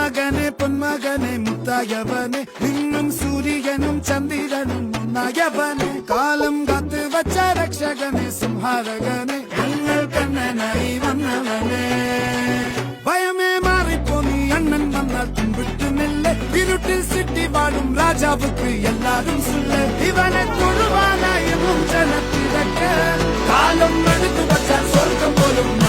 പൊന്മകനെ മുത്തായവനെ നിന്നും സൂര്യനും ചന്ദ്രനും ഒന്നായവനെ കാലം കാത്ത് വച്ച രക്ഷകനെ സംഹാരകനെ ഞങ്ങൾ കണ്ണനായി വന്നവനെ ഭയമേ മാറിപ്പോ നീ അണ്ണൻ വന്നാൽ തുമ്പിട്ടുമില്ല ഇരുട്ടിൽ സിറ്റി വാടും രാജാവുക്ക് എല്ലാരും സുല്ല ഇവനെ തൊഴുവാനായി ജനത്തിരക്ക് കാലം എടുത്തു വച്ചാൽ സ്വർഗം പോലും